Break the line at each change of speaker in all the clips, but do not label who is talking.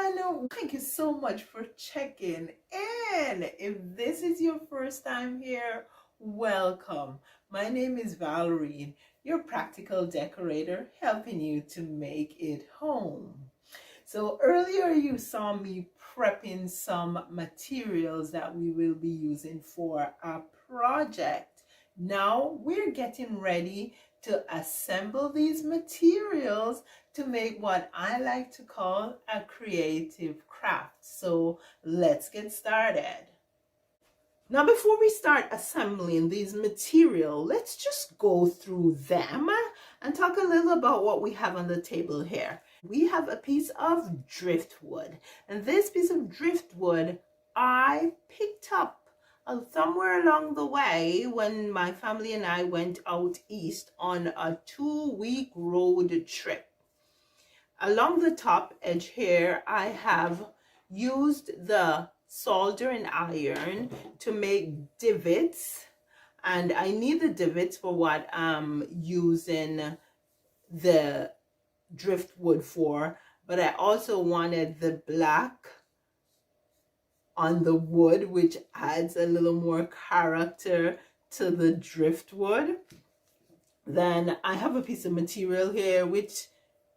everyone, thank you so much for checking in. If this is your first time here, welcome. My name is Valerie, your practical decorator, helping you to make it home. So earlier you saw me prepping some materials that we will be using for a project. Now we're getting ready to assemble these materials to make what I like to call a creative craft. So let's get started. Now, before we start assembling these materials, let's just go through them and talk a little about what we have on the table here. We have a piece of driftwood, and this piece of driftwood I picked up somewhere along the way when my family and I went out east on a 2-week road trip. Along the top edge here, I have used the soldering iron to make divots, and I need the divots for what I'm using the driftwood for, but I also wanted the black on the wood, which adds a little more character to the driftwood. Then I have a piece of material here which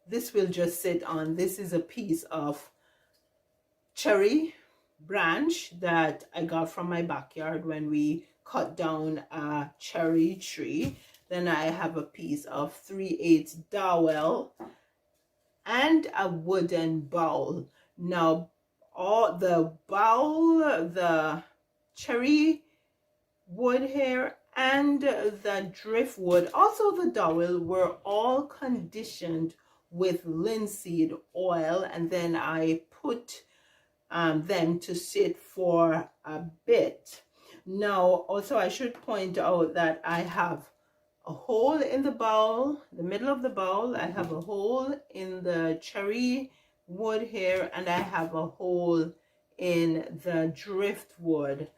this will just sit on. This is a piece of cherry branch that I got from my backyard when we cut down a cherry tree. Then I have a piece of 3/8 dowel and a wooden bowl. Now all the bowl, the cherry wood here, and the driftwood, also the dowel, were all conditioned with linseed oil, and then I put them to sit for a bit. Now also I should point out that I have a hole in the bowl, the middle of the bowl. I have a hole in the cherry wood here, and I have a hole in the driftwood.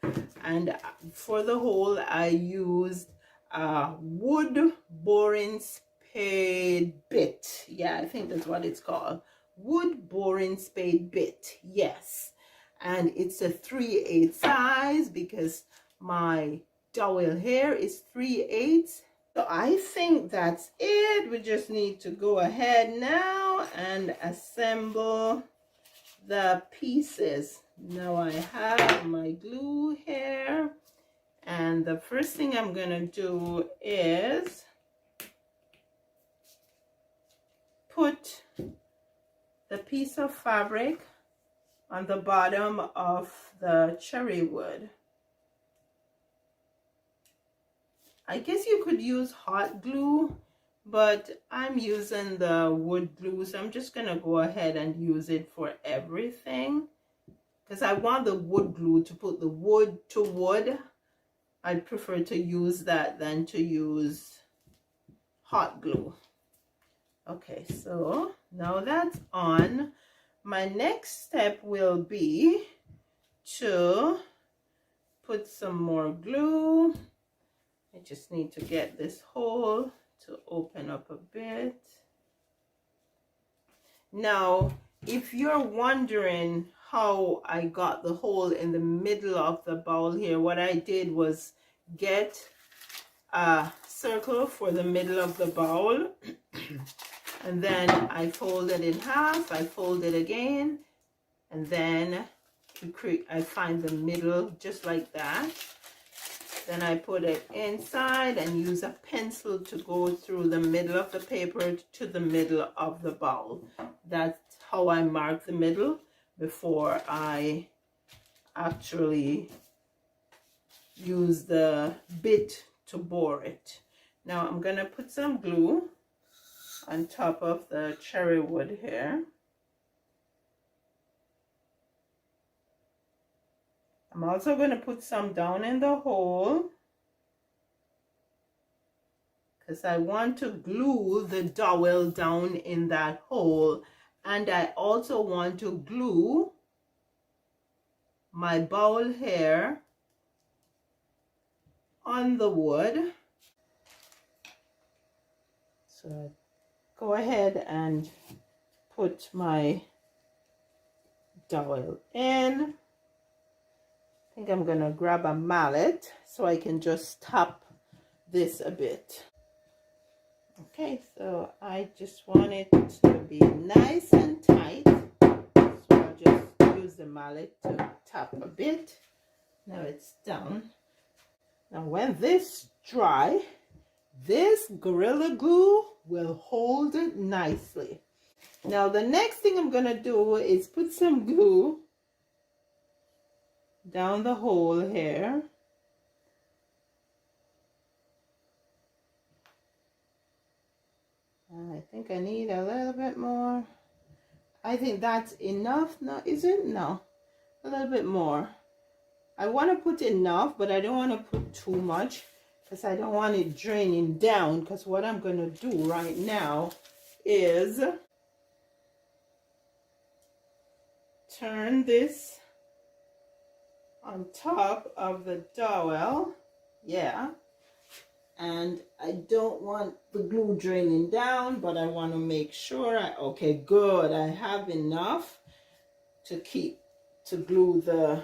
And for the hole I used a wood boring spade bit. Yeah, I think that's what it's called. Wood boring spade bit. Yes. And it's a 3/8 size because my dowel here is 3/8. So I think that's it. We just need to go ahead now and assemble the pieces. Now I have my glue here, and the first thing I'm gonna do is put the piece of fabric on the bottom of the cherry wood. I guess you could use hot glue, but I'm using the wood glue, so I'm just gonna go ahead and use it for everything because I want the wood glue to put the wood to wood. I prefer to use that than to use hot glue. Okay, so now that's on. My next step will be to put some more glue. I just need to get this hole to open up a bit. Now, if you're wondering how I got the hole in the middle of the bowl here, what I did was get a circle for the middle of the bowl, and then I folded in half, I fold it again, and then I find the middle just like that. Then I put it inside and use a pencil to go through the middle of the paper to the middle of the bowl. That's how I mark the middle before I actually use the bit to bore it. Now I'm gonna put some glue on top of the cherry wood here. I'm also going to put some down in the hole because I want to glue the dowel down in that hole, and I also want to glue my bowl here on the wood. So I go ahead and put my dowel in. I think I'm gonna grab a mallet so I can just tap this a bit. Okay, so I just want it to be nice and tight, so I'll just use the mallet to tap a bit. Now it's down. Now when this dry, this Gorilla Glue will hold it nicely. Now the next thing I'm gonna do is put some glue down the hole here. I think I need a little bit more. I think that's enough. No, is it? No, a little bit more. I want to put enough, but I don't want to put too much because I don't want it draining down, because what I'm going to do right now is turn this on top of the dowel. Yeah. And I don't want the glue draining down, but I want to make sure okay, good, I have enough to glue the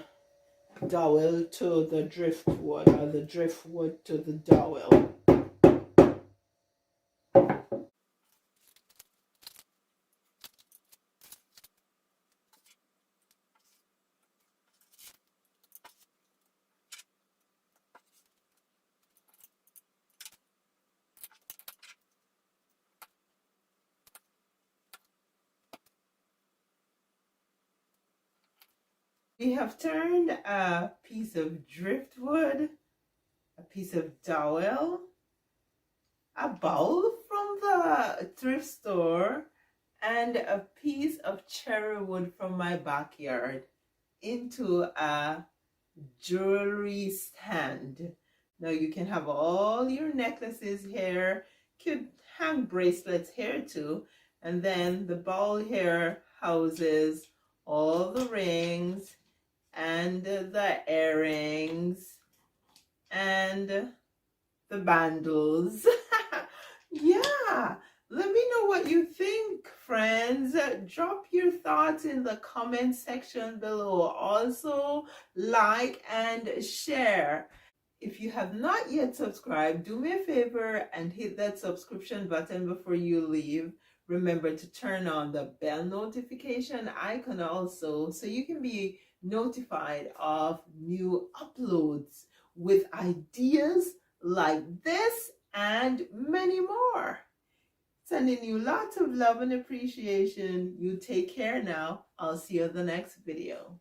dowel to the driftwood, or the driftwood to the dowel. We have turned a piece of driftwood, a piece of dowel, a bowl from the thrift store, and a piece of cherry wood from my backyard into a jewelry stand. Now you can have all your necklaces here, could hang bracelets here too, and then the bowl here houses all the rings and the earrings and the bangles. Yeah, let me know what you think, friends. Drop your thoughts in the comment section below. Also, like and share. If you have not yet subscribed, do me a favor and hit that subscription button before you leave. Remember to turn on the bell notification icon also, so you can be notified of new uploads with ideas like this and many more. Sending you lots of love and appreciation. You take care now. I'll see you in the next video.